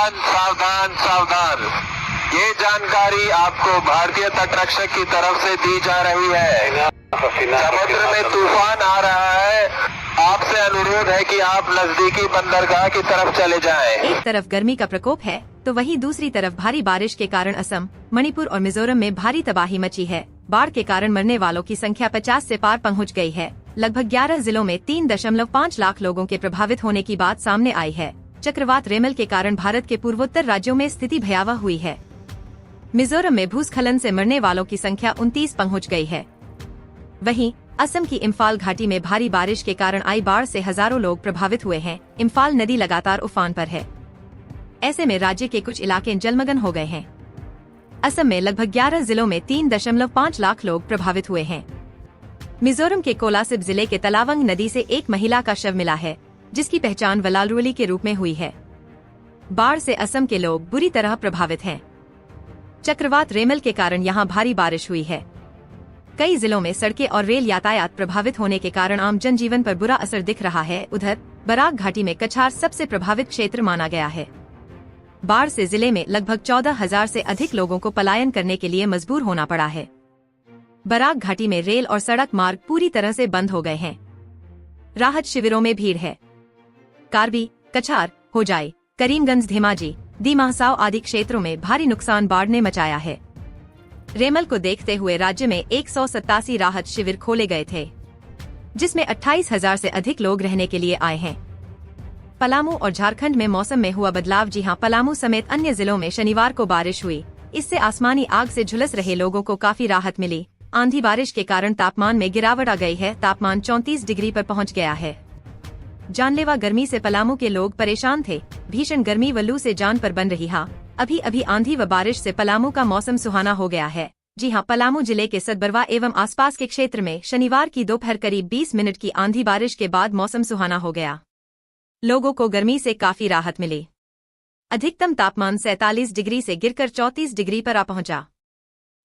सावधान सावधान सावधान। ये जानकारी आपको भारतीय तटरक्षक की तरफ से दी जा रही है। समुद्र में तूफान आ रहा है। आपसे अनुरोध है कि आप नजदीकी बंदरगाह की तरफ चले जाएं। एक तरफ गर्मी का प्रकोप है तो वहीं दूसरी तरफ भारी बारिश के कारण असम, मणिपुर और मिजोरम में भारी तबाही मची है। बाढ़ के कारण मरने वालों की संख्या 50 से पार पहुंच गई है। लगभग 11 जिलों में 3.5 लाख लोगों के प्रभावित होने की बात सामने आई है। चक्रवात रेमल के कारण भारत के पूर्वोत्तर राज्यों में स्थिति भयावह हुई है। मिजोरम में भूस्खलन से मरने वालों की संख्या 29 पहुंच गई है। वहीं असम की इम्फाल घाटी में भारी बारिश के कारण आई बाढ़ से हजारों लोग प्रभावित हुए हैं। इम्फाल नदी लगातार उफान पर है। ऐसे में राज्य के कुछ इलाके जलमग्न हो गए हैं। असम में लगभग 11 जिलों में 3.5 लाख लोग प्रभावित हुए हैं। मिजोरम के कोलासिब जिले के तलावंग नदी से एक महिला का शव मिला है, जिसकी पहचान वलालरुली के रूप में हुई है। बाढ़ से असम के लोग बुरी तरह प्रभावित हैं। चक्रवात रेमल के कारण यहां भारी बारिश हुई है। कई जिलों में सड़कें और रेल यातायात प्रभावित होने के कारण आम जनजीवन पर बुरा असर दिख रहा है। उधर बराक घाटी में कछार सबसे प्रभावित क्षेत्र माना गया है। बाढ़ से जिले में लगभग 14,000 से अधिक लोगों को पलायन करने के लिए मजबूर होना पड़ा है। बराक घाटी में रेल और सड़क मार्ग पूरी तरह से बंद हो गए हैं। राहत शिविरों में भीड़ है। कार्बी, कछार, होजाई, करीमगंज, धेमाजी, दीमासाव आदि क्षेत्रों में भारी नुकसान बाढ़ ने मचाया है। रेमल को देखते हुए राज्य में 187 राहत शिविर खोले गए थे, जिसमें 28,000 से अधिक लोग रहने के लिए आए हैं। पलामू और झारखंड में मौसम में हुआ बदलाव। जी हां, पलामू समेत अन्य जिलों में शनिवार को बारिश हुई। इससे आसमानी आग से झुलस रहे लोगों को काफी राहत मिली। आंधी बारिश के कारण तापमान में गिरावट आ गई है। तापमान 34 डिग्री पर पहुंच गया है। जानलेवा गर्मी से पलामू के लोग परेशान थे। भीषण गर्मी व लू से जान पर बन रही हा। अभी अभी आंधी व बारिश से पलामू का मौसम सुहाना हो गया है। जी हां, पलामू जिले के सतबरवा एवं आसपास के क्षेत्र में शनिवार की दोपहर करीब 20 मिनट की आंधी बारिश के बाद मौसम सुहाना हो गया। लोगों को गर्मी से काफी राहत मिली। अधिकतम तापमान 47 डिग्री से गिरकर 34 डिग्री पर आ पहुंचा।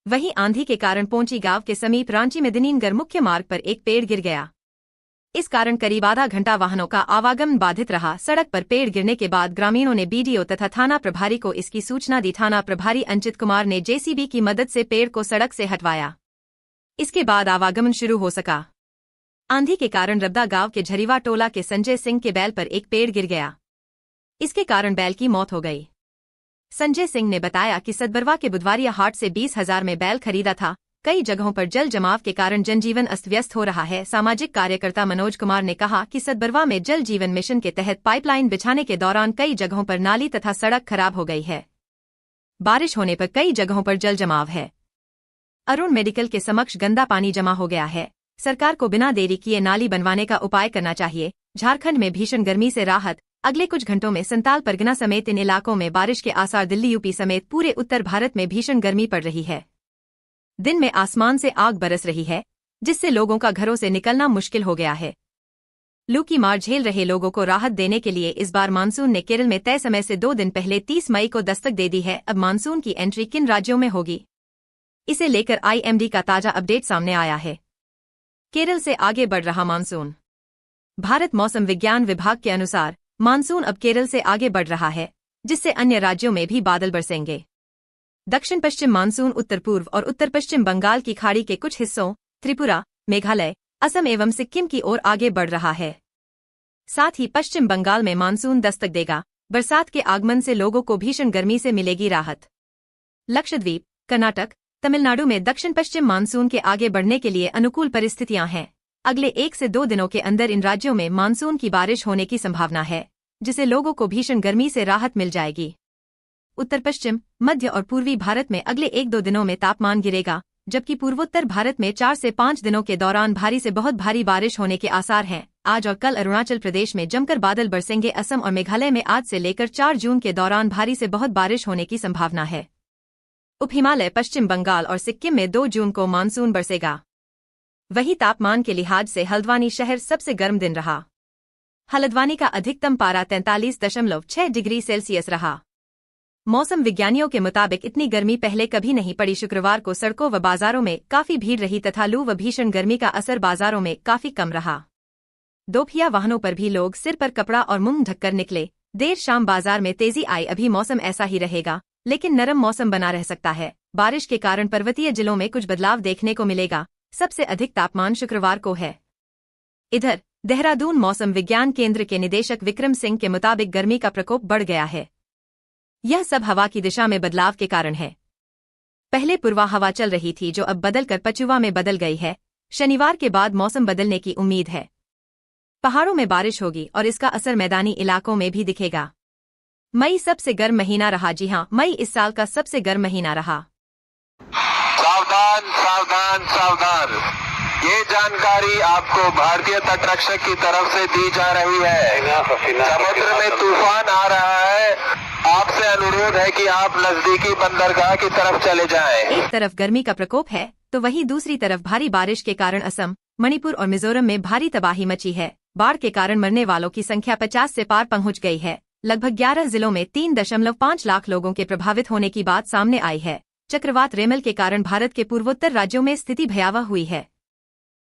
वहीं आंधी के कारण पोंची गांव के समीप रांची मेदिनीनगर मुख्य मार्ग पर एक पेड़ गिर गया। इस कारण करीब आधा घंटा वाहनों का आवागमन बाधित रहा। सड़क पर पेड़ गिरने के बाद ग्रामीणों ने बीडीओ तथा थाना प्रभारी को इसकी सूचना दी। थाना प्रभारी अंचित कुमार ने जेसीबी की मदद से पेड़ को सड़क से हटवाया। इसके बाद आवागमन शुरू हो सका। आंधी के कारण रब्दा गांव के झरीवा टोला के संजय सिंह के बैल पर एक पेड़ गिर गया। इसके कारण बैल की मौत हो गई। संजय सिंह ने बताया कि सतबरवा के बुधवारिया हाट से 20,000 में बैल खरीदा था। कई जगहों पर जल जमाव के कारण जनजीवन अस्त व्यस्त हो रहा है। सामाजिक कार्यकर्ता मनोज कुमार ने कहा कि सतबरवा में जल जीवन मिशन के तहत पाइपलाइन बिछाने के दौरान कई जगहों पर नाली तथा सड़क खराब हो गई है। बारिश होने पर कई जगहों पर जल जमाव है। अरुण मेडिकल के समक्ष गंदा पानी जमा हो गया है। सरकार को बिना देरी किए नाली बनवाने का उपाय करना चाहिए। झारखंड में भीषण गर्मी से राहत। अगले कुछ घंटों में संताल परगना समेत इन इलाकों में बारिश के आसार। दिल्ली, यूपी समेत पूरे उत्तर भारत में भीषण गर्मी पड़ रही है। दिन में आसमान से आग बरस रही है, जिससे लोगों का घरों से निकलना मुश्किल हो गया है। लू की मार झेल रहे लोगों को राहत देने के लिए इस बार मानसून ने केरल में तय समय से 2 दिन पहले 30 मई को दस्तक दे दी है। अब मानसून की एंट्री किन राज्यों में होगी, इसे लेकर आईएमडी का ताजा अपडेट सामने आया है। केरल से आगे बढ़ रहा मानसून। भारत मौसम विज्ञान विभाग के अनुसार मानसून अब केरल से आगे बढ़ रहा है, जिससे अन्य राज्यों में भी बादल बरसेंगे। दक्षिण पश्चिम मानसून उत्तर पूर्व और उत्तर पश्चिम बंगाल की खाड़ी के कुछ हिस्सों, त्रिपुरा, मेघालय, असम एवं सिक्किम की ओर आगे बढ़ रहा है। साथ ही पश्चिम बंगाल में मानसून दस्तक देगा। बरसात के आगमन से लोगों को भीषण गर्मी से मिलेगी राहत। लक्षद्वीप, कर्नाटक, तमिलनाडु में दक्षिण पश्चिम मानसून के आगे बढ़ने के लिए अनुकूल परिस्थितियां हैं। अगले 1 से 2 दिनों के अंदर इन राज्यों में मानसून की बारिश होने की संभावना है, जिससे लोगों को भीषण गर्मी से राहत मिल जाएगी। उत्तर पश्चिम, मध्य और पूर्वी भारत में अगले 1-2 दिनों में तापमान गिरेगा, जबकि पूर्वोत्तर भारत में 4 से 5 दिनों के दौरान भारी से बहुत भारी बारिश होने के आसार हैं। आज और कल अरुणाचल प्रदेश में जमकर बादल बरसेंगे। असम और मेघालय में आज से लेकर 4 जून के दौरान भारी से बहुत बारिश होने की संभावना है। उप हिमालय, पश्चिम बंगाल और सिक्किम में 2 जून को मानसून बरसेगा। वहीं तापमान के लिहाज से हल्द्वानी शहर सबसे गर्म दिन रहा। हल्द्वानी का अधिकतम पारा 43.6 डिग्री सेल्सियस रहा। मौसम विज्ञानियों के मुताबिक इतनी गर्मी पहले कभी नहीं पड़ी। शुक्रवार को सड़कों व बाजारों में काफी भीड़ रही तथा लू व भीषण गर्मी का असर बाजारों में काफी कम रहा। दोपहिया वाहनों पर भी लोग सिर पर कपड़ा और मुंह ढककर निकले। देर शाम बाजार में तेजी आई। अभी मौसम ऐसा ही रहेगा, लेकिन नरम मौसम बना रह सकता है। बारिश के कारण पर्वतीय जिलों में कुछ बदलाव देखने को मिलेगा। सबसे अधिक तापमान शुक्रवार को है। इधर देहरादून मौसम विज्ञान केंद्र के निदेशक विक्रम सिंह के मुताबिक गर्मी का प्रकोप बढ़ गया है। यह सब हवा की दिशा में बदलाव के कारण है। पहले पूर्वा हवा चल रही थी, जो अब बदलकर पछुआ में बदल गई है। शनिवार के बाद मौसम बदलने की उम्मीद है। पहाड़ों में बारिश होगी और इसका असर मैदानी इलाकों में भी दिखेगा। मई सबसे गर्म महीना रहा। जी हां, मई इस साल का सबसे गर्म महीना रहा। सावधान सावधान सावधान, ये जानकारी आपको भारतीय तटरक्षक की तरफ से दी जा रही है। समुद्र में तूफान आ रहा है। आपसे अनुरोध है कि आप नजदीकी बंदरगाह की तरफ चले जाएं। एक तरफ गर्मी का प्रकोप है, तो वहीं दूसरी तरफ भारी बारिश के कारण असम, मणिपुर और मिजोरम में भारी तबाही मची है। बाढ़ के कारण मरने वालों की संख्या 50 से पार पहुंच गई है। लगभग 11 जिलों में 3.5 लाख लोगों के प्रभावित होने की बात सामने आई है। चक्रवात रेमल के कारण भारत के पूर्वोत्तर राज्यों में स्थिति भयावह हुई है।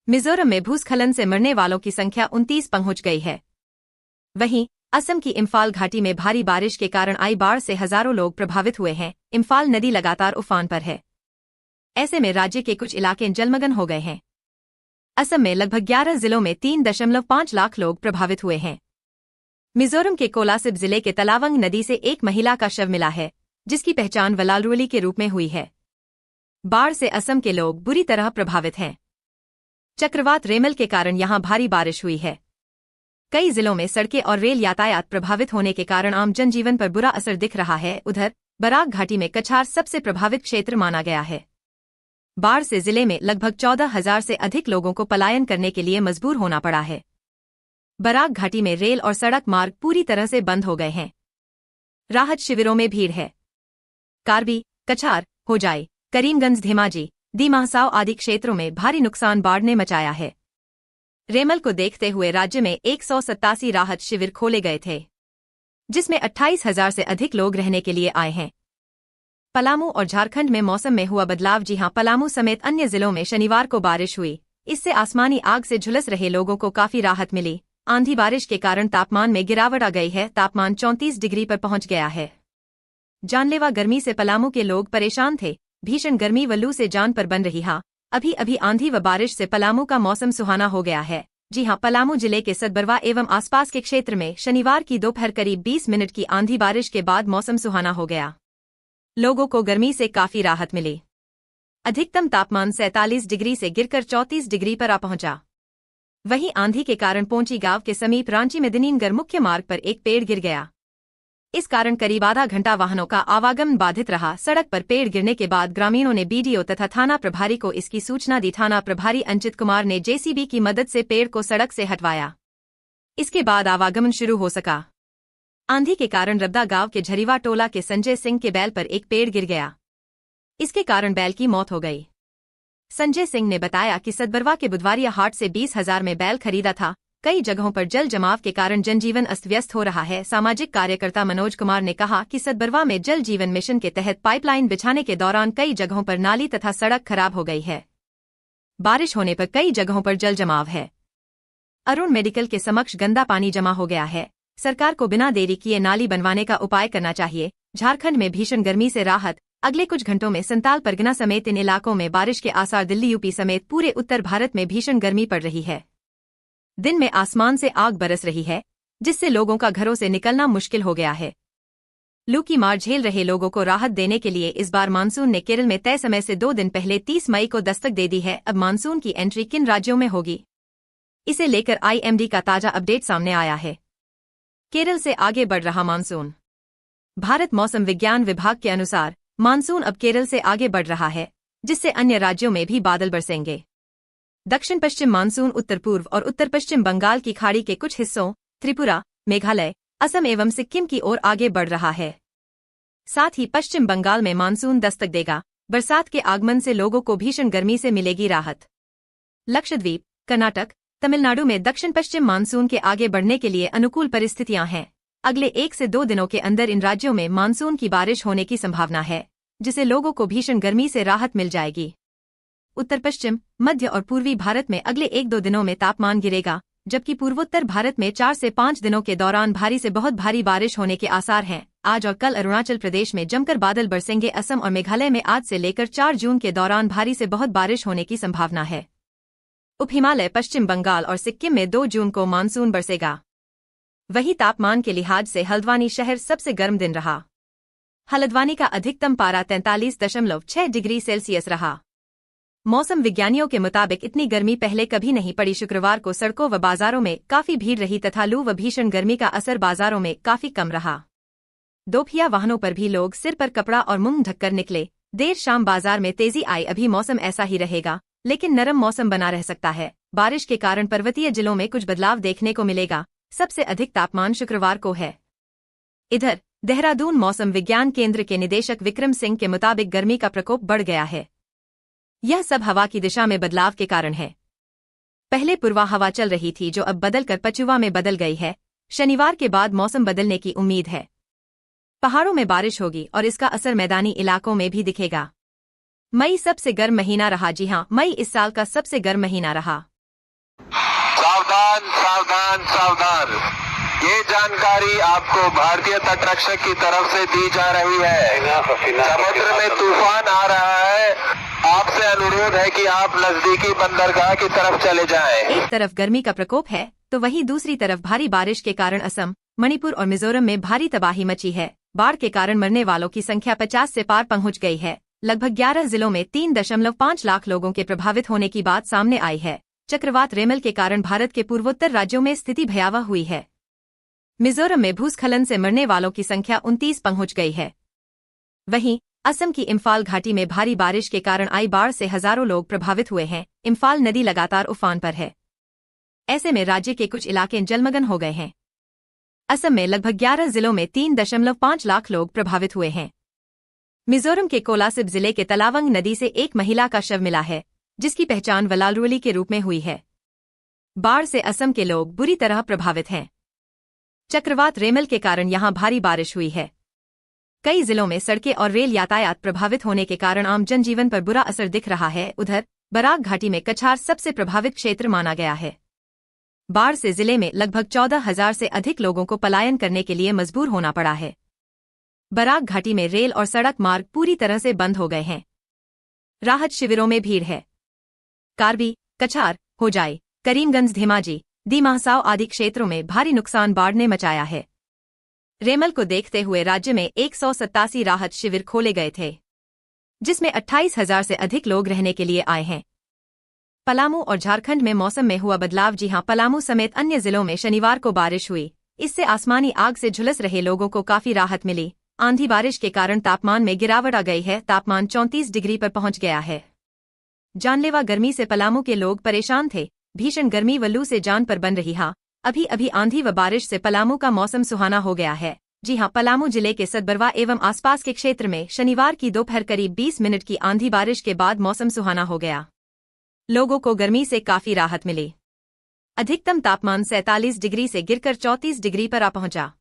मिजोरम में भूस्खलन से मरने वालों की संख्या 29 पहुंच गई है। वहीं असम की इम्फाल घाटी में भारी बारिश के कारण आई बाढ़ से हजारों लोग प्रभावित हुए हैं। इम्फाल नदी लगातार उफान पर है। ऐसे में राज्य के कुछ इलाके जलमग्न हो गए हैं। असम में लगभग 11 जिलों में 3.5 लाख लोग प्रभावित हुए हैं। मिजोरम के कोलासिब जिले के तलावंग नदी से एक महिला का शव मिला है, जिसकी पहचान वलालरुली के रूप में हुई है। बाढ़ से असम के लोग बुरी तरह प्रभावित हैं। चक्रवात रेमल के कारण यहां भारी बारिश हुई है। कई जिलों में सड़कें और रेल यातायात प्रभावित होने के कारण आम जनजीवन पर बुरा असर दिख रहा है। उधर बराक घाटी में कछार सबसे प्रभावित क्षेत्र माना गया है। बाढ़ से जिले में लगभग 14,000 से अधिक लोगों को पलायन करने के लिए मजबूर होना पड़ा है। बराक घाटी में रेल और सड़क मार्ग पूरी तरह से बंद हो गए हैं। राहत शिविरों में भीड़ है। कार्बी, कछार, होजाई, करीमगंज, धेमाजी, दीमाहसाव आदि क्षेत्रों में भारी नुकसान बाढ़ ने मचाया है। रेमल को देखते हुए राज्य में 187 राहत शिविर खोले गए थे, जिसमें 28,000 से अधिक लोग रहने के लिए आए हैं। पलामू और झारखंड में मौसम में हुआ बदलाव। जी हां, पलामू समेत अन्य जिलों में शनिवार को बारिश हुई। इससे आसमानी आग से झुलस रहे लोगों को काफी राहत मिली। आंधी बारिश के कारण तापमान में गिरावट आ गई है। तापमान 34 डिग्री पर पहुंच गया है। जानलेवा गर्मी से पलामू के लोग परेशान थे। भीषण गर्मी व लू से जान पर बन रही है। अभी अभी आंधी व बारिश से पलामू का मौसम सुहाना हो गया है। जी हां, पलामू जिले के सतबरवा एवं आसपास के क्षेत्र में शनिवार की दोपहर करीब 20 मिनट की आंधी बारिश के बाद मौसम सुहाना हो गया। लोगों को गर्मी से काफी राहत मिली। अधिकतम तापमान 47 डिग्री से गिरकर 34 डिग्री पर आ पहुंचा। वहीं आंधी के कारण पोंची गांव के समीप रांची मेदिनीनगर मुख्य मार्ग पर एक पेड़ गिर गया। इस कारण करीब आधा घंटा वाहनों का आवागमन बाधित रहा। सड़क पर पेड़ गिरने के बाद ग्रामीणों ने बीडीओ तथा थाना प्रभारी को इसकी सूचना दी। थाना प्रभारी अंचित कुमार ने जेसीबी की मदद से पेड़ को सड़क से हटवाया। इसके बाद आवागमन शुरू हो सका। आंधी के कारण रब्दा गांव के झरीवा टोला के संजय सिंह के बैल पर एक पेड़ गिर गया। इसके कारण बैल की मौत हो गई। संजय सिंह ने बताया कि सतबरवा के बुधवारिया हाट से 20,000 में बैल खरीदा था। कई जगहों पर जल जमाव के कारण जनजीवन अस्त व्यस्त हो रहा है। सामाजिक कार्यकर्ता मनोज कुमार ने कहा कि सतबरवा में जल जीवन मिशन के तहत पाइपलाइन बिछाने के दौरान कई जगहों पर नाली तथा सड़क खराब हो गई है। बारिश होने पर कई जगहों पर जल जमाव है। अरुण मेडिकल के समक्ष गंदा पानी जमा हो गया है। सरकार को बिना देरी किए नाली बनवाने का उपाय करना चाहिए। झारखंड में भीषण गर्मी से राहत। अगले कुछ घंटों में संताल परगना समेत इन इलाकों में बारिश के आसार। दिल्ली, यूपी समेत पूरे उत्तर भारत में भीषण गर्मी पड़ रही है। दिन में आसमान से आग बरस रही है, जिससे लोगों का घरों से निकलना मुश्किल हो गया है। लू की मार झेल रहे लोगों को राहत देने के लिए इस बार मानसून ने केरल में तय समय से 2 दिन पहले 30 मई को दस्तक दे दी है। अब मानसून की एंट्री किन राज्यों में होगी, इसे लेकर आईएमडी का ताजा अपडेट सामने आया है। केरल से आगे बढ़ रहा मानसून। भारत मौसम विज्ञान विभाग के अनुसार मानसून अब केरल से आगे बढ़ रहा है, जिससे अन्य राज्यों में भी बादल बरसेंगे। दक्षिण पश्चिम मानसून उत्तर पूर्व और उत्तर पश्चिम बंगाल की खाड़ी के कुछ हिस्सों, त्रिपुरा, मेघालय, असम एवं सिक्किम की ओर आगे बढ़ रहा है। साथ ही पश्चिम बंगाल में मानसून दस्तक देगा। बरसात के आगमन से लोगों को भीषण गर्मी से मिलेगी राहत। लक्षद्वीप, कर्नाटक, तमिलनाडु में दक्षिण पश्चिम मानसून के आगे बढ़ने के लिए अनुकूल परिस्थितियां हैं। अगले 1 से 2 दिनों के अंदर इन राज्यों में मानसून की बारिश होने की संभावना है, जिससे लोगों को भीषण गर्मी से राहत मिल जाएगी। उत्तर पश्चिम, मध्य और पूर्वी भारत में अगले 1-2 दिनों में तापमान गिरेगा, जबकि पूर्वोत्तर भारत में 4 से 5 दिनों के दौरान भारी से बहुत भारी बारिश होने के आसार हैं। आज और कल अरुणाचल प्रदेश में जमकर बादल बरसेंगे। असम और मेघालय में आज से लेकर 4 जून के दौरान भारी से बहुत बारिश होने की संभावना है। उप हिमालय, पश्चिम बंगाल और सिक्किम में 2 जून को मानसून बरसेगा। वहीं तापमान के लिहाज से हल्द्वानी शहर सबसे गर्म दिन रहा। हल्द्वानी का अधिकतम पारा 43.6 डिग्री सेल्सियस रहा। मौसम विज्ञानियों के मुताबिक इतनी गर्मी पहले कभी नहीं पड़ी। शुक्रवार को सड़कों व बाजारों में काफी भीड़ रही तथा लू व भीषण गर्मी का असर बाजारों में काफी कम रहा। दोपहिया वाहनों पर भी लोग सिर पर कपड़ा और मुंह ढककर निकले। देर शाम बाजार में तेजी आई। अभी मौसम ऐसा ही रहेगा, लेकिन नरम मौसम बना रह सकता है। बारिश के कारण पर्वतीय जिलों में कुछ बदलाव देखने को मिलेगा। सबसे अधिक तापमान शुक्रवार को है। इधर देहरादून मौसम विज्ञान केंद्र के निदेशक विक्रम सिंह के मुताबिक गर्मी का प्रकोप बढ़ गया है। यह सब हवा की दिशा में बदलाव के कारण है। पहले पूर्वा हवा चल रही थी जो अब बदलकर पछुआ में बदल गई है। शनिवार के बाद मौसम बदलने की उम्मीद है। पहाड़ों में बारिश होगी और इसका असर मैदानी इलाकों में भी दिखेगा। मई सबसे गर्म महीना रहा। जी हां, मई इस साल का सबसे गर्म महीना रहा। सावधान सावधान सावधान, ये जानकारी आपको भारतीय तटरक्षक की तरफ से दी जा रही है। समुद्र में तूफान आ रहा है। आपसे अनुरोध है कि आप नजदीकी बंदरगाह की तरफ चले जाएं। एक तरफ गर्मी का प्रकोप है तो वहीं दूसरी तरफ भारी बारिश के कारण असम, मणिपुर और मिजोरम में भारी तबाही मची है। बाढ़ के कारण मरने वालों की संख्या 50 से पार पहुंच गई है। लगभग 11 जिलों में 3.5 लाख लोगों के प्रभावित होने की बात सामने आई है। चक्रवात रेमल के कारण भारत के पूर्वोत्तर राज्यों में स्थिति भयावह हुई है। मिजोरम में भूस्खलन से मरने वालों की संख्या 29 पहुंच गई है। वहीं असम की इम्फाल घाटी में भारी बारिश के कारण आई बाढ़ से हजारों लोग प्रभावित हुए हैं। इम्फाल नदी लगातार उफान पर है। ऐसे में राज्य के कुछ इलाके जलमग्न हो गए हैं। असम में लगभग 11 जिलों में 3.5 लाख लोग प्रभावित हुए हैं। मिजोरम के कोलासिब जिले के तलावंग नदी से एक महिला का शव मिला है, जिसकी पहचान वलालरुली के रूप में हुई है। बाढ़ से असम के लोग बुरी तरह प्रभावित हैं। चक्रवात रेमल के कारण यहां भारी बारिश हुई है। कई जिलों में सड़कें और रेल यातायात प्रभावित होने के कारण आम जनजीवन पर बुरा असर दिख रहा है। उधर बराक घाटी में कछार सबसे प्रभावित क्षेत्र माना गया है। बाढ़ से जिले में लगभग 14,000 से अधिक लोगों को पलायन करने के लिए मजबूर होना पड़ा है। बराक घाटी में रेल और सड़क मार्ग पूरी तरह से बंद हो गए हैं। राहत शिविरों में भीड़ है। कार्बी, कछार, होजाई, करीमगंज, धेमाजी, दीमाहसाव आदि क्षेत्रों में भारी नुकसान बाढ़ ने मचाया है। रेमल को देखते हुए राज्य में 187 राहत शिविर खोले गए थे, जिसमें 28,000 से अधिक लोग रहने के लिए आए हैं। पलामू और झारखंड में मौसम में हुआ बदलाव। जी हां, पलामू समेत अन्य जिलों में शनिवार को बारिश हुई। इससे आसमानी आग से झुलस रहे लोगों को काफी राहत मिली। आंधी बारिश के कारण तापमान में गिरावट आ गई है। तापमान 34 डिग्री पर पहुंच गया है। जानलेवा गर्मी से पलामू के लोग परेशान थे। भीषण गर्मी व लू से जान पर बन रही हा। अभी अभी आंधी व बारिश से पलामू का मौसम सुहाना हो गया है। जी हां, पलामू जिले के सतबरवा एवं आसपास के क्षेत्र में शनिवार की दोपहर करीब 20 मिनट की आंधी बारिश के बाद मौसम सुहाना हो गया। लोगों को गर्मी से काफी राहत मिली। अधिकतम तापमान 47 डिग्री से गिरकर 34 डिग्री पर आ पहुंचा।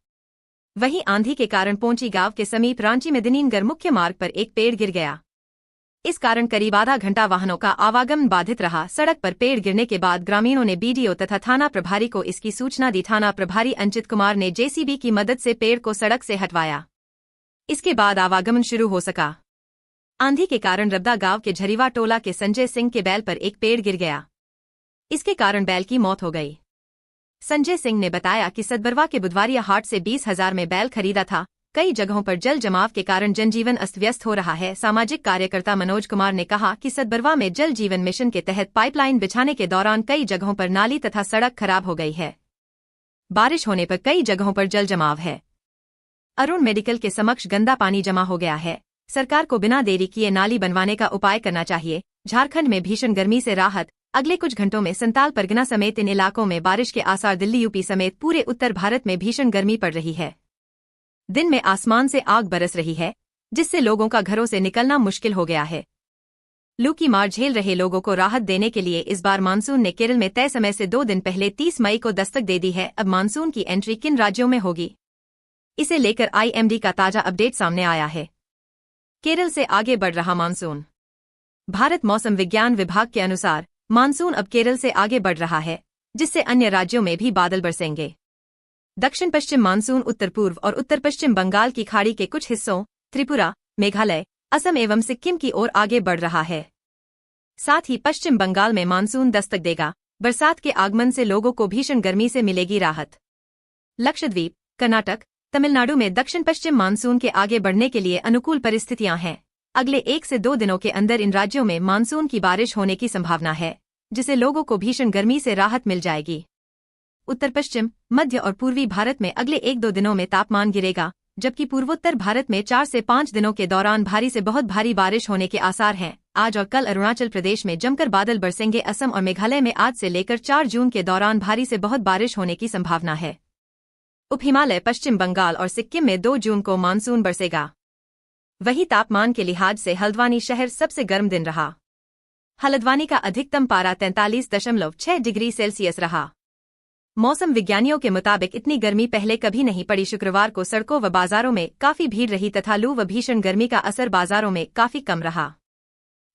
वहीं आंधी के कारण पोंची गांव के समीप रांची में दिनीनगर मुख्य मार्ग पर एक पेड़ गिर गया। इस कारण करीब आधा घंटा वाहनों का आवागमन बाधित रहा। सड़क पर पेड़ गिरने के बाद ग्रामीणों ने बीडीओ तथा थाना प्रभारी को इसकी सूचना दी। थाना प्रभारी अंचित कुमार ने जेसीबी की मदद से पेड़ को सड़क से हटवाया। इसके बाद आवागमन शुरू हो सका। आंधी के कारण रब्दा गांव के झरीवा टोला के संजय सिंह के बैल पर एक पेड़ गिर गया। इसके कारण बैल की मौत हो गई। संजय सिंह ने बताया कि सतबरवा के बुधवारिया हाट से 20,000 में बैल खरीदा था। कई जगहों पर जल जमाव के कारण जनजीवन अस्त व्यस्त हो रहा है। सामाजिक कार्यकर्ता मनोज कुमार ने कहा कि सतबरवा में जल जीवन मिशन के तहत पाइपलाइन बिछाने के दौरान कई जगहों पर नाली तथा सड़क खराब हो गई है। बारिश होने पर कई जगहों पर जल जमाव है। अरुण मेडिकल के समक्ष गंदा पानी जमा हो गया है। सरकार को बिना देरी किए नाली बनवाने का उपाय करना चाहिए। झारखंड में भीषण गर्मी से राहत। अगले कुछ घंटों में संताल परगना समेत इन इलाकों में बारिश के आसार। दिल्ली, यूपी समेत पूरे उत्तर भारत में भीषण गर्मी पड़ रही है। दिन में आसमान से आग बरस रही है, जिससे लोगों का घरों से निकलना मुश्किल हो गया है। लू की मार झेल रहे लोगों को राहत देने के लिए इस बार मानसून ने केरल में तय समय से 2 दिन पहले 30 मई को दस्तक दे दी है। अब मानसून की एंट्री किन राज्यों में होगी, इसे लेकर आईएमडी का ताजा अपडेट सामने आया है। केरल से आगे बढ़ रहा मानसून। भारत मौसम विज्ञान विभाग के अनुसार मानसून अब केरल से आगे बढ़ रहा है, जिससे अन्य राज्यों में भी बादल बरसेंगे। दक्षिण पश्चिम मानसून उत्तर पूर्व और उत्तर पश्चिम बंगाल की खाड़ी के कुछ हिस्सों, त्रिपुरा, मेघालय, असम एवं सिक्किम की ओर आगे बढ़ रहा है। साथ ही पश्चिम बंगाल में मानसून दस्तक देगा। बरसात के आगमन से लोगों को भीषण गर्मी से मिलेगी राहत। लक्षद्वीप, कर्नाटक, तमिलनाडु में दक्षिण पश्चिम मानसून के आगे बढ़ने के लिए अनुकूल परिस्थितियां हैं। अगले 1 से 2 दिनों के अंदर इन राज्यों में मानसून की बारिश होने की संभावना है, जिससे लोगों को भीषण गर्मी से राहत मिल जाएगी। उत्तर पश्चिम, मध्य और पूर्वी भारत में अगले 1-2 दिनों में तापमान गिरेगा, जबकि पूर्वोत्तर भारत में 4 से 5 दिनों के दौरान भारी से बहुत भारी बारिश होने के आसार हैं। आज और कल अरुणाचल प्रदेश में जमकर बादल बरसेंगे। असम और मेघालय में आज से लेकर 4 जून के दौरान भारी से बहुत बारिश होने की संभावना है। उप हिमालय, पश्चिम बंगाल और सिक्किम में 2 जून को मानसून बरसेगा। वहीं तापमान के लिहाज से हल्द्वानी शहर सबसे गर्म दिन रहा। हल्द्वानी का अधिकतम पारा 43.6 डिग्री सेल्सियस रहा। मौसम विज्ञानियों के मुताबिक इतनी गर्मी पहले कभी नहीं पड़ी। शुक्रवार को सड़कों व बाजारों में काफी भीड़ रही तथा लू व भीषण गर्मी का असर बाजारों में काफी कम रहा।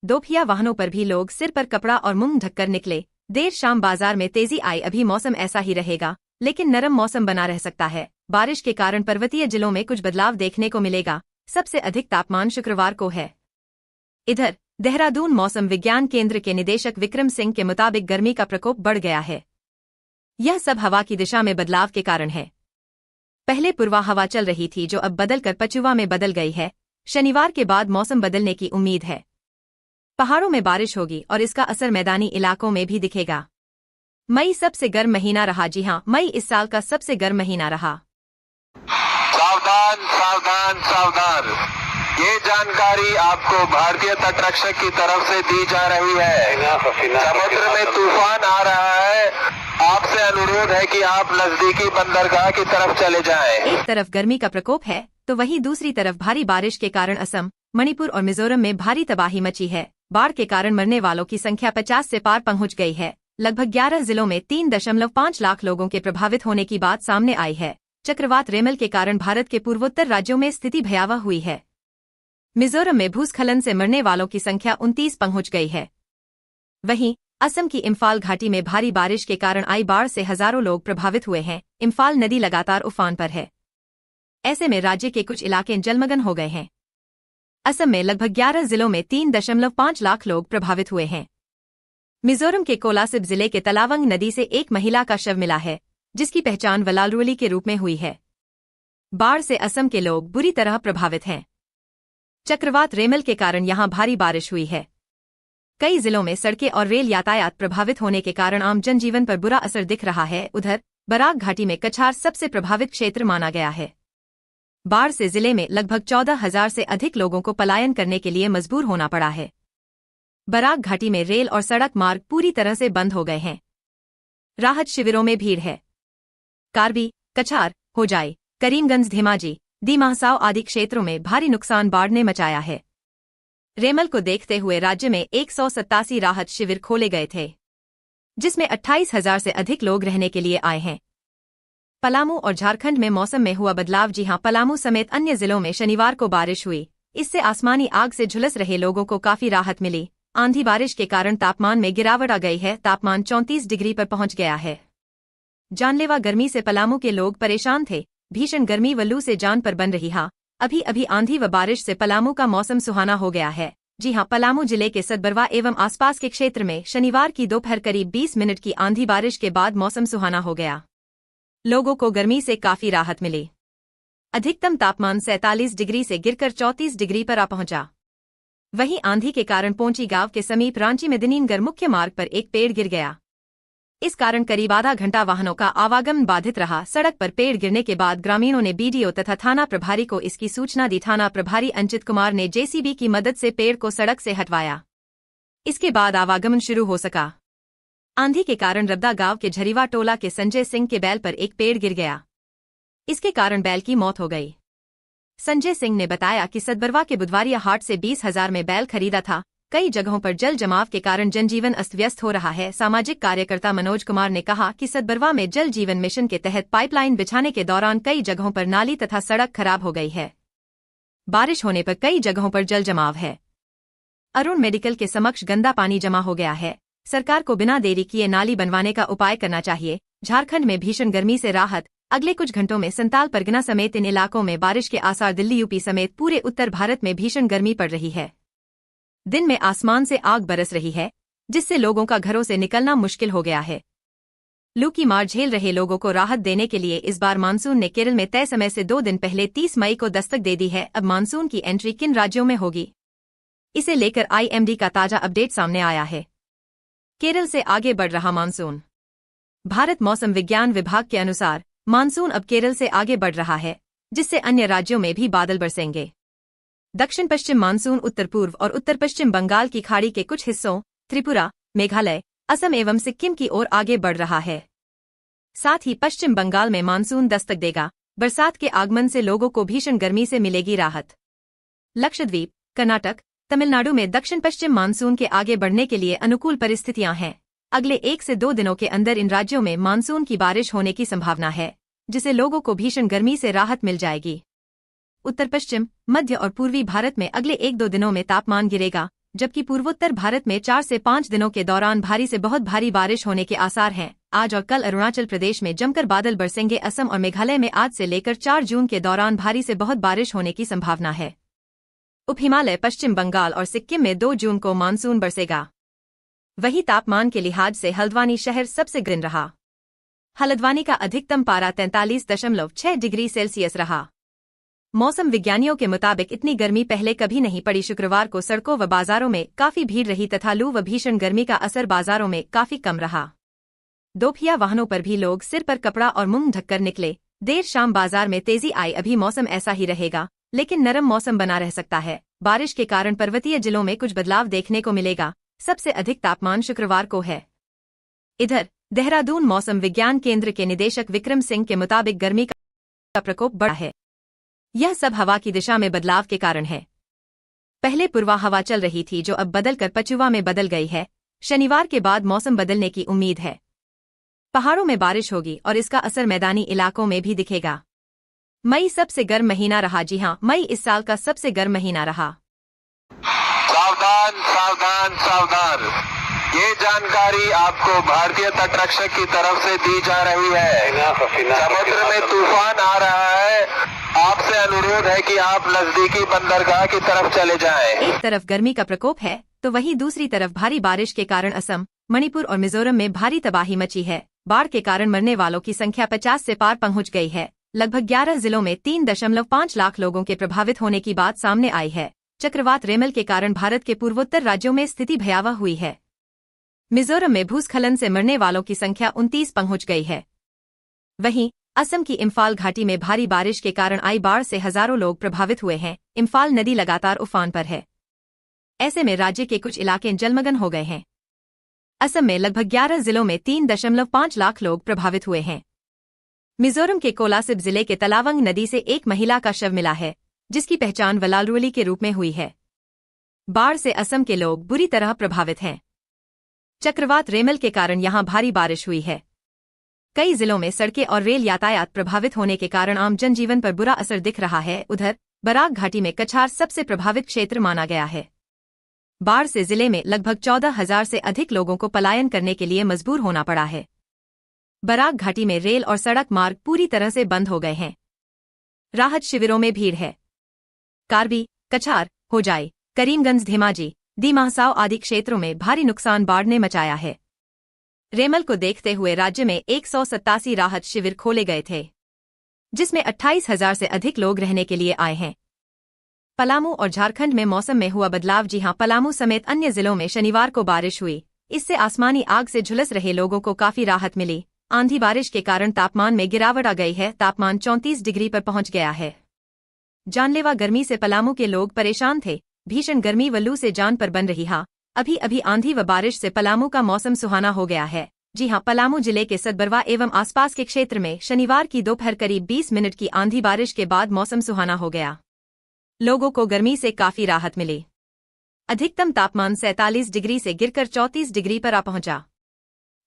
दोपहिया वाहनों पर भी लोग सिर पर कपड़ा और मुंह ढककर निकले। देर शाम बाजार में तेजी आई। अभी मौसम ऐसा ही रहेगा, लेकिन नरम मौसम बना रह सकता है। बारिश के कारण पर्वतीय जिलों में कुछ बदलाव देखने को मिलेगा। सबसे अधिक तापमान शुक्रवार को है। इधर देहरादून मौसम विज्ञान केंद्र के निदेशक विक्रम सिंह के मुताबिक गर्मी का प्रकोप बढ़ गया है। यह सब हवा की दिशा में बदलाव के कारण है। पहले पूर्वा हवा चल रही थी, जो अब बदलकर पछुआ में बदल गई है। शनिवार के बाद मौसम बदलने की उम्मीद है। पहाड़ों में बारिश होगी और इसका असर मैदानी इलाकों में भी दिखेगा। मई सबसे गर्म महीना रहा। जी हां, मई इस साल का सबसे गर्म महीना रहा। सावधान सावधान सावधान, ये जानकारी आपको भारतीय तटरक्षक की तरफ से दी जा रही है। समुद्र में तूफान आ रहा है। आपसे अनुरोध है कि आप नजदीकी बंदरगाह की तरफ चले जाएं। एक तरफ गर्मी का प्रकोप है, तो वहीं दूसरी तरफ भारी बारिश के कारण असम, मणिपुर और मिजोरम में भारी तबाही मची है। बाढ़ के कारण मरने वालों की संख्या 50 से पार पहुंच गई है। लगभग 11 जिलों में 3.5 लाख लोगों के प्रभावित होने की बात सामने आई है। चक्रवात रेमल के कारण भारत के पूर्वोत्तर राज्यों में स्थिति भयावह हुई है। मिजोरम में भूस्खलन से मरने वालों की संख्या 29 पहुंच गई है। वहीं असम की इम्फाल घाटी में भारी बारिश के कारण आई बाढ़ से हजारों लोग प्रभावित हुए हैं। इम्फाल नदी लगातार उफान पर है। ऐसे में राज्य के कुछ इलाके जलमग्न हो गए हैं। असम में लगभग 11 जिलों में 3.5 लाख लोग प्रभावित हुए हैं। मिजोरम के कोलासिब जिले के तलावंग नदी से एक महिला का शव मिला है, जिसकी पहचान वलालरुली के रूप में हुई है। बाढ़ से असम के लोग बुरी तरह प्रभावित हैं। चक्रवात रेमल के कारण यहां भारी बारिश हुई है। कई जिलों में सड़कें और रेल यातायात प्रभावित होने के कारण आम जनजीवन पर बुरा असर दिख रहा है। उधर बराक घाटी में कछार सबसे प्रभावित क्षेत्र माना गया है। बाढ़ से जिले में लगभग 14,000 से अधिक लोगों को पलायन करने के लिए मजबूर होना पड़ा है। बराक घाटी में रेल और सड़क मार्ग पूरी तरह से बंद हो गए हैं। राहत शिविरों में भीड़ है। कार्बी, कछार, होजाई, करीमगंज, धेमाजी, दीमासाव आदि क्षेत्रों में भारी नुकसान बाढ़ ने मचाया है। रेमल को देखते हुए राज्य में 187 राहत शिविर खोले गए थे, जिसमें 28,000 से अधिक लोग रहने के लिए आए हैं। पलामू और झारखंड में मौसम में हुआ बदलाव। जी हां, पलामू समेत अन्य जिलों में शनिवार को बारिश हुई। इससे आसमानी आग से झुलस रहे लोगों को काफी राहत मिली। आंधी बारिश के कारण तापमान में गिरावट आ गई है। तापमान 34 डिग्री पर पहुंच गया है। जानलेवा गर्मी से पलामू के लोग परेशान थे। भीषण गर्मी व लू से जान पर बन रही हा। अभी अभी आंधी व बारिश से पलामू का मौसम सुहाना हो गया है। जी हां, पलामू जिले के सतबरवा एवं आसपास के क्षेत्र में शनिवार की दोपहर करीब 20 मिनट की आंधी बारिश के बाद मौसम सुहाना हो गया। लोगों को गर्मी से काफी राहत मिली। अधिकतम तापमान 47 डिग्री से गिरकर 34 डिग्री पर आ पहुंचा। वहीं आंधी के कारण पोंची गांव के समीप रांची मेदिनीनगर मुख्य मार्ग पर एक पेड़ गिर गया। इस कारण करीब आधा घंटा वाहनों का आवागमन बाधित रहा। सड़क पर पेड़ गिरने के बाद ग्रामीणों ने बीडीओ तथा थाना प्रभारी को इसकी सूचना दी। थाना प्रभारी अंचित कुमार ने जेसीबी की मदद से पेड़ को सड़क से हटवाया। इसके बाद आवागमन शुरू हो सका। आंधी के कारण रब्दा गांव के झरीवा टोला के संजय सिंह के बैल पर एक पेड़ गिर गया। इसके कारण बैल की मौत हो गई। संजय सिंह ने बताया कि सतबरवा के बुधवारिया हाट से 20,000 में बैल खरीदा था। कई जगहों पर जल जमाव के कारण जनजीवन अस्त व्यस्त हो रहा है। सामाजिक कार्यकर्ता मनोज कुमार ने कहा कि सतबरवा में जल जीवन मिशन के तहत पाइपलाइन बिछाने के दौरान कई जगहों पर नाली तथा सड़क खराब हो गई है। बारिश होने पर कई जगहों पर जल जमाव है। अरुण मेडिकल के समक्ष गंदा पानी जमा हो गया है। सरकार को बिना देरी किए नाली बनवाने का उपाय करना चाहिए। झारखंड में भीषण गर्मी से राहत, अगले कुछ घंटों में संताल परगना समेत इन इलाकों में बारिश के आसार। दिल्ली यूपी समेत पूरे उत्तर भारत में भीषण गर्मी पड़ रही है। दिन में आसमान से आग बरस रही है, जिससे लोगों का घरों से निकलना मुश्किल हो गया है। लू की मार झेल रहे लोगों को राहत देने के लिए इस बार मानसून ने केरल में तय समय से 2 दिन पहले 30 मई को दस्तक दे दी है। अब मानसून की एंट्री किन राज्यों में होगी, इसे लेकर आईएमडी का ताजा अपडेट सामने आया है। केरल से आगे बढ़ रहा मानसून। भारत मौसम विज्ञान विभाग के अनुसार मानसून अब केरल से आगे बढ़ रहा है, जिससे अन्य राज्यों में भी बादल बरसेंगे। दक्षिण पश्चिम मानसून उत्तर पूर्व और उत्तर पश्चिम बंगाल की खाड़ी के कुछ हिस्सों, त्रिपुरा, मेघालय, असम एवं सिक्किम की ओर आगे बढ़ रहा है। साथ ही पश्चिम बंगाल में मानसून दस्तक देगा। बरसात के आगमन से लोगों को भीषण गर्मी से मिलेगी राहत। लक्षद्वीप, कर्नाटक, तमिलनाडु में दक्षिण पश्चिम मानसून के आगे बढ़ने के लिए अनुकूल परिस्थितियां हैं। अगले 1 से 2 दिनों के अंदर इन राज्यों में मानसून की बारिश होने की संभावना है, जिससे लोगों को भीषण गर्मी से राहत मिल जाएगी। उत्तर पश्चिम, मध्य और पूर्वी भारत में अगले 1-2 दिनों में तापमान गिरेगा, जबकि पूर्वोत्तर भारत में 4 से 5 दिनों के दौरान भारी से बहुत भारी बारिश होने के आसार हैं। आज और कल अरुणाचल प्रदेश में जमकर बादल बरसेंगे। असम और मेघालय में आज से लेकर 4 जून के दौरान भारी से बहुत बारिश होने की संभावना है। उप हिमालय, पश्चिम बंगाल और सिक्किम में 2 जून को मानसून बरसेगा। वहीं तापमान के लिहाज से हल्द्वानी शहर सबसे गर्म रहा। हल्द्वानी का अधिकतम पारा 43.6 डिग्री सेल्सियस रहा। मौसम विज्ञानियों के मुताबिक इतनी गर्मी पहले कभी नहीं पड़ी। शुक्रवार को सड़कों व बाजारों में काफी भीड़ रही तथा लू व भीषण गर्मी का असर बाजारों में काफी कम रहा। दोपहिया वाहनों पर भी लोग सिर पर कपड़ा और मुंह ढककर निकले। देर शाम बाजार में तेजी आई। अभी मौसम ऐसा ही रहेगा, लेकिन नरम मौसम बना रह सकता है। बारिश के कारण पर्वतीय जिलों में कुछ बदलाव देखने को मिलेगा। सबसे अधिक तापमान शुक्रवार को है। इधर देहरादून मौसम विज्ञान केंद्र के निदेशक विक्रम सिंह के मुताबिक गर्मी का प्रकोप बढ़ा है। यह सब हवा की दिशा में बदलाव के कारण है। पहले पूर्वा हवा चल रही थी, जो अब बदलकर पछुआ में बदल गई है। शनिवार के बाद मौसम बदलने की उम्मीद है। पहाड़ों में बारिश होगी और इसका असर मैदानी इलाकों में भी दिखेगा। मई सबसे गर्म महीना रहा। जी हां, मई इस साल का सबसे गर्म महीना रहा। सावधान सावधान सावधान, ये जानकारी आपको भारतीय तटरक्षक की तरफ से दी जा रही है। समुद्र में तूफान आ रहा है। आपसे अनुरोध है कि आप नजदीकी बंदरगाह की तरफ चले जाएं। एक तरफ गर्मी का प्रकोप है, तो वहीं दूसरी तरफ भारी बारिश के कारण असम, मणिपुर और मिजोरम में भारी तबाही मची है। बाढ़ के कारण मरने वालों की संख्या 50 से पार पहुंच गई है। लगभग 11 जिलों में 3.5 लाख लोगों के प्रभावित होने की बात सामने आई है। चक्रवात रेमल के कारण भारत के पूर्वोत्तर राज्यों में स्थिति भयावह हुई है। मिजोरम में भूस्खलन से मरने वालों की संख्या 29 पहुंच गई है। वहीं असम की इम्फाल घाटी में भारी बारिश के कारण आई बाढ़ से हजारों लोग प्रभावित हुए हैं। इम्फाल नदी लगातार उफान पर है। ऐसे में राज्य के कुछ इलाके जलमग्न हो गए हैं। असम में लगभग 11 जिलों में 3.5 लाख लोग प्रभावित हुए हैं। मिजोरम के कोलासिब जिले के तलावंग नदी से एक महिला का शव मिला है, जिसकी पहचान वलालुअली के रूप में हुई है। बाढ़ से असम के लोग बुरी तरह प्रभावित हैं। चक्रवात रेमल के कारण यहां भारी बारिश हुई है। कई जिलों में सड़कें और रेल यातायात प्रभावित होने के कारण आम जनजीवन पर बुरा असर दिख रहा है। उधर बराक घाटी में कछार सबसे प्रभावित क्षेत्र माना गया है। बाढ़ से जिले में लगभग 14,000 से अधिक लोगों को पलायन करने के लिए मजबूर होना पड़ा है। बराक घाटी में रेल और सड़क मार्ग पूरी तरह से बंद हो गए हैं। राहत शिविरों में भीड़ है। कार्बी, कछार, होजाई, करीमगंज, धेमाजी, दीमाहसाव आदि क्षेत्रों में भारी नुकसान बाढ़ ने मचाया है। रेमल को देखते हुए राज्य में 187 राहत शिविर खोले गए थे, जिसमें 28,000 से अधिक लोग रहने के लिए आए हैं। पलामू और झारखंड में मौसम में हुआ बदलाव। जी हां, पलामू समेत अन्य जिलों में शनिवार को बारिश हुई। इससे आसमानी आग से झुलस रहे लोगों को काफी राहत मिली। आंधी बारिश के कारण तापमान में गिरावट आ गई है। तापमान 34 डिग्री पर पहुंच गया है। जानलेवा गर्मी से पलामू के लोग परेशान थे। भीषण गर्मी व लू से जान पर बन रही हा। अभी अभी आंधी व बारिश से पलामू का मौसम सुहाना हो गया है। जी हां, पलामू जिले के सतबरवा एवं आसपास के क्षेत्र में शनिवार की दोपहर करीब 20 मिनट की आंधी बारिश के बाद मौसम सुहाना हो गया। लोगों को गर्मी से काफी राहत मिली। अधिकतम तापमान 47 डिग्री से गिरकर 34 डिग्री पर आ पहुंचा।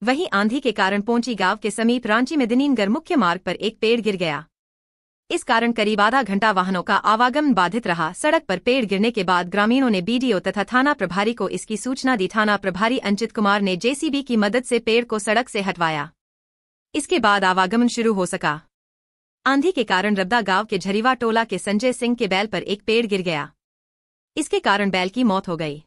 वहीं आंधी के कारण पोंची गांव के समीप रांची मेदिनीनगर मुख्य मार्ग पर एक पेड़ गिर गया। इस कारण करीब आधा घंटा वाहनों का आवागमन बाधित रहा। सड़क पर पेड़ गिरने के बाद ग्रामीणों ने बीडीओ तथा थाना प्रभारी को इसकी सूचना दी। थाना प्रभारी अंचित कुमार ने जेसीबी की मदद से पेड़ को सड़क से हटवाया। इसके बाद आवागमन शुरू हो सका। आंधी के कारण रब्दा गांव के झरीवा टोला के संजय सिंह के बैल पर एक पेड़ गिर गया। इसके कारण बैल की मौत हो गई।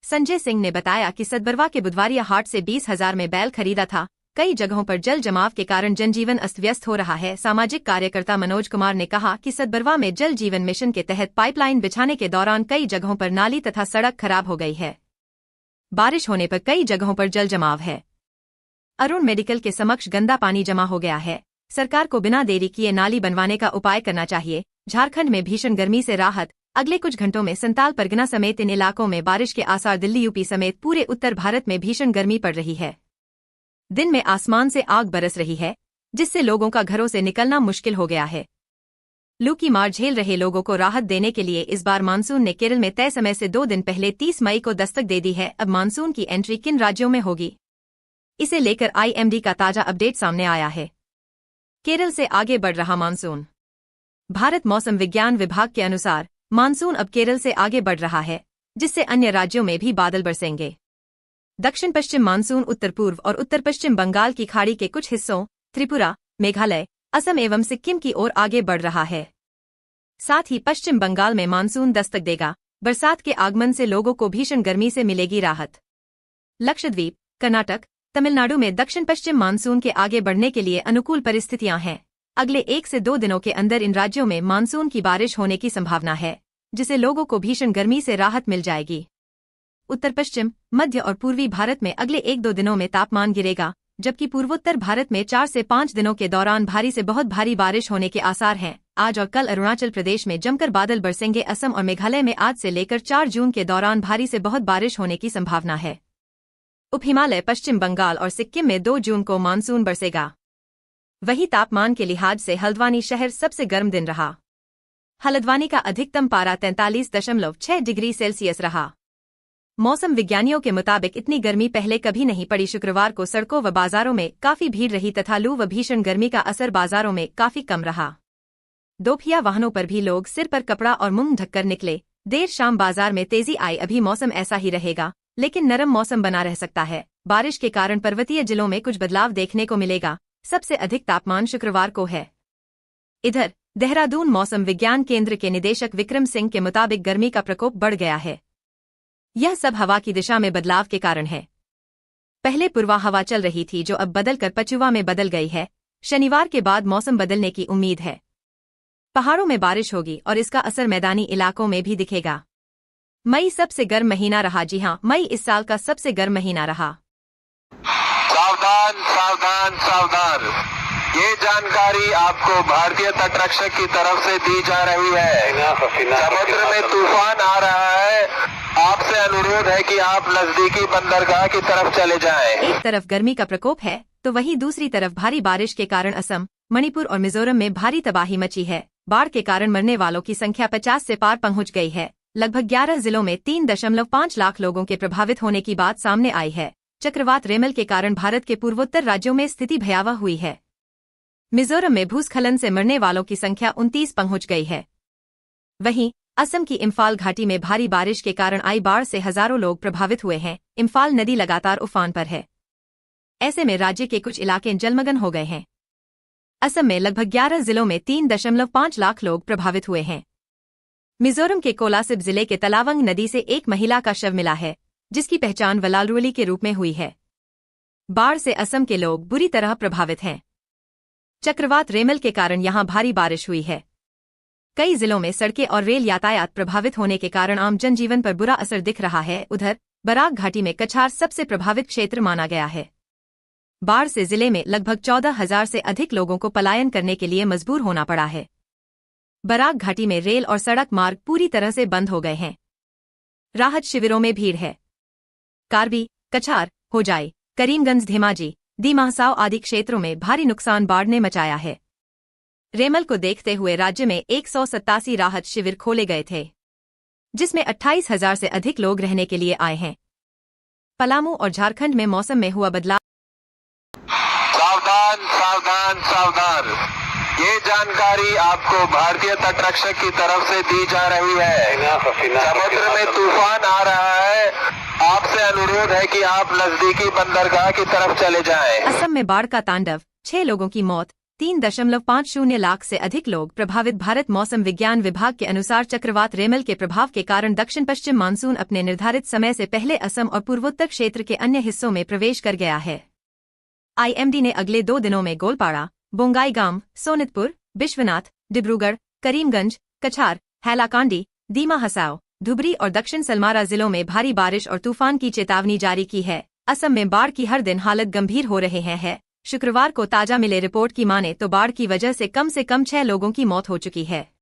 संजय सिंह ने बताया कि सदबरवा के बुधवारिया हाट से 20,000 में बैल खरीदा था। कई जगहों पर जल जमाव के कारण जनजीवन अस्त व्यस्त हो रहा है। सामाजिक कार्यकर्ता मनोज कुमार ने कहा कि सदबरवा में जल जीवन मिशन के तहत पाइपलाइन बिछाने के दौरान कई जगहों पर नाली तथा सड़क खराब हो गई है। बारिश होने पर कई जगहों पर जल जमाव है। अरुण मेडिकल के समक्ष गंदा पानी जमा हो गया है। सरकार को बिना देरी किए नाली बनवाने का उपाय करना चाहिए। झारखंड में भीषण गर्मी से राहत। अगले कुछ घंटों में संताल परगना समेत इन इलाकों में बारिश के आसार। दिल्ली यूपी समेत पूरे उत्तर भारत में भीषण गर्मी पड़ रही है। दिन में आसमान से आग बरस रही है, जिससे लोगों का घरों से निकलना मुश्किल हो गया है। लू की मार झेल रहे लोगों को राहत देने के लिए इस बार मानसून ने केरल में तय समय से 2 दिन पहले 30 मई को दस्तक दे दी है। अब मानसून की एंट्री किन राज्यों में होगी, इसे लेकर आईएमडी का ताजा अपडेट सामने आया है। केरल से आगे बढ़ रहा मानसून। भारत मौसम विज्ञान विभाग के अनुसार मानसून अब केरल से आगे बढ़ रहा है, जिससे अन्य राज्यों में भी बादल बरसेंगे। दक्षिण पश्चिम मानसून उत्तर पूर्व और उत्तर पश्चिम बंगाल की खाड़ी के कुछ हिस्सों, त्रिपुरा, मेघालय, असम एवं सिक्किम की ओर आगे बढ़ रहा है। साथ ही पश्चिम बंगाल में मानसून दस्तक देगा। बरसात के आगमन से लोगों को भीषण गर्मी से मिलेगी राहत। लक्षद्वीप, कर्नाटक, तमिलनाडु में दक्षिण पश्चिम मानसून के आगे बढ़ने के लिए अनुकूल परिस्थितियां हैं। अगले 1 से 2 दिनों के अंदर इन राज्यों में मानसून की बारिश होने की संभावना है, जिससे लोगों को भीषण गर्मी से राहत मिल जाएगी। उत्तर पश्चिम, मध्य और पूर्वी भारत में अगले 1-2 दिनों में तापमान गिरेगा, जबकि पूर्वोत्तर भारत में 4 से 5 दिनों के दौरान भारी से बहुत भारी बारिश होने के आसार हैं। आज और कल अरुणाचल प्रदेश में जमकर बादल बरसेंगे। असम और मेघालय में आज से लेकर 4 जून के दौरान भारी से बहुत बारिश होने की संभावना है। उप हिमालय, पश्चिम बंगाल और सिक्किम में 2 जून को मानसून बरसेगा। वहीं तापमान के लिहाज से हल्द्वानी शहर सबसे गर्म दिन रहा। हल्द्वानी का अधिकतम पारा 43.6 डिग्री सेल्सियस रहा। मौसम विज्ञानियों के मुताबिक इतनी गर्मी पहले कभी नहीं पड़ी। शुक्रवार को सड़कों व बाजारों में काफी भीड़ रही तथा लू व भीषण गर्मी का असर बाजारों में काफी कम रहा। दोपहिया वाहनों पर भी लोग सिर पर कपड़ा और मुंह ढककर निकले। देर शाम बाजार में तेजी आई। अभी मौसम ऐसा ही रहेगा, लेकिन नरम मौसम बना रह सकता है। बारिश के कारण पर्वतीय जिलों में कुछ बदलाव देखने को मिलेगा। सबसे अधिक तापमान शुक्रवार को है। इधर देहरादून मौसम विज्ञान केंद्र के निदेशक विक्रम सिंह के मुताबिक गर्मी का प्रकोप बढ़ गया है। यह सब हवा की दिशा में बदलाव के कारण है। पहले पूर्वा हवा चल रही थी, जो अब बदलकर पछुआ में बदल गई है। शनिवार के बाद मौसम बदलने की उम्मीद है। पहाड़ों में बारिश होगी और इसका असर मैदानी इलाकों में भी दिखेगा। मई सबसे गर्म महीना रहा। जी हां, मई इस साल का सबसे गर्म महीना रहा। सावधान सावधान सावधान, ये जानकारी आपको भारतीय तटरक्षक की तरफ से दी जा रही है। समुद्र में तूफान आ रहा है। आपसे अनुरोध है कि आप नजदीकी बंदरगाह की तरफ चले जाएं। एक तरफ गर्मी का प्रकोप है, तो वहीं दूसरी तरफ भारी बारिश के कारण असम, मणिपुर और मिजोरम में भारी तबाही मची है। बाढ़ के कारण मरने वालों की संख्या 50 से पार पहुंच गई है। लगभग 11 जिलों में 3.5 लाख लोगों के प्रभावित होने की बात सामने आई है। चक्रवात रेमल के कारण भारत के पूर्वोत्तर राज्यों में स्थिति भयावह हुई है। मिजोरम में भूस्खलन से मरने वालों की संख्या 29 पहुंच गई है। वहीं असम की इम्फाल घाटी में भारी बारिश के कारण आई बाढ़ से हजारों लोग प्रभावित हुए हैं। इम्फाल नदी लगातार उफान पर है। ऐसे में राज्य के कुछ इलाके जलमग्न हो गए हैं। असम में लगभग 11 जिलों में 3.5 लाख लोग प्रभावित हुए हैं। मिजोरम के कोलासिब जिले के तलावंग नदी से एक महिला का शव मिला है, जिसकी पहचान वलालरुली के रूप में हुई है। बाढ़ से असम के लोग बुरी तरह प्रभावित हैं। चक्रवात रेमल के कारण यहां भारी बारिश हुई है। कई जिलों में सड़कें और रेल यातायात प्रभावित होने के कारण आम जनजीवन पर बुरा असर दिख रहा है। उधर बराक घाटी में कछार सबसे प्रभावित क्षेत्र माना गया है। बाढ़ से जिले में लगभग 14,000 से अधिक लोगों को पलायन करने के लिए मजबूर होना पड़ा है। बराक घाटी में रेल और सड़क मार्ग पूरी तरह से बंद हो गए हैं। राहत शिविरों में भीड़ है। कार्बी, कछार, होजाई, करीमगंज, धेमाजी, दीमाहसाव आदि क्षेत्रों में भारी नुकसान बाढ़ ने मचाया है। रेमल को देखते हुए राज्य में 187 राहत शिविर खोले गए थे, जिसमें 28,000 से अधिक लोग रहने के लिए आए हैं। पलामू और झारखंड में मौसम में हुआ बदलाव। सावधान सावधान सावधान, ये जानकारी आपको भारतीय तटरक्षक की तरफ से दी जा रही है। समुद्र में तूफान आ रहा है, आपसे अनुरोध है कि आप नजदीकी बंदरगाह की तरफ चले जाएं। असम में बाढ़ का तांडव, 6 लोगों की मौत, 3.50 लाख से अधिक लोग प्रभावित। भारत मौसम विज्ञान विभाग के अनुसार चक्रवात रेमल के प्रभाव के कारण दक्षिण पश्चिम मानसून अपने निर्धारित समय से पहले असम और पूर्वोत्तर क्षेत्र के अन्य हिस्सों में प्रवेश कर गया है। IMD ने अगले 2 दिनों में गोलपाड़ा, बोंगाईगांव, सोनितपुर, बिश्वनाथ, डिब्रूगढ़, करीमगंज, कछार, हैलाकांडी, दीमा हसाओ, धुबरी और दक्षिण सलमारा जिलों में भारी बारिश और तूफान की चेतावनी जारी की है। असम में बाढ़ की हर दिन हालत गंभीर हो रहे हैं। शुक्रवार को ताजा मिले रिपोर्ट की माने तो बाढ़ की वजह से कम 6 लोगों की मौत हो चुकी है।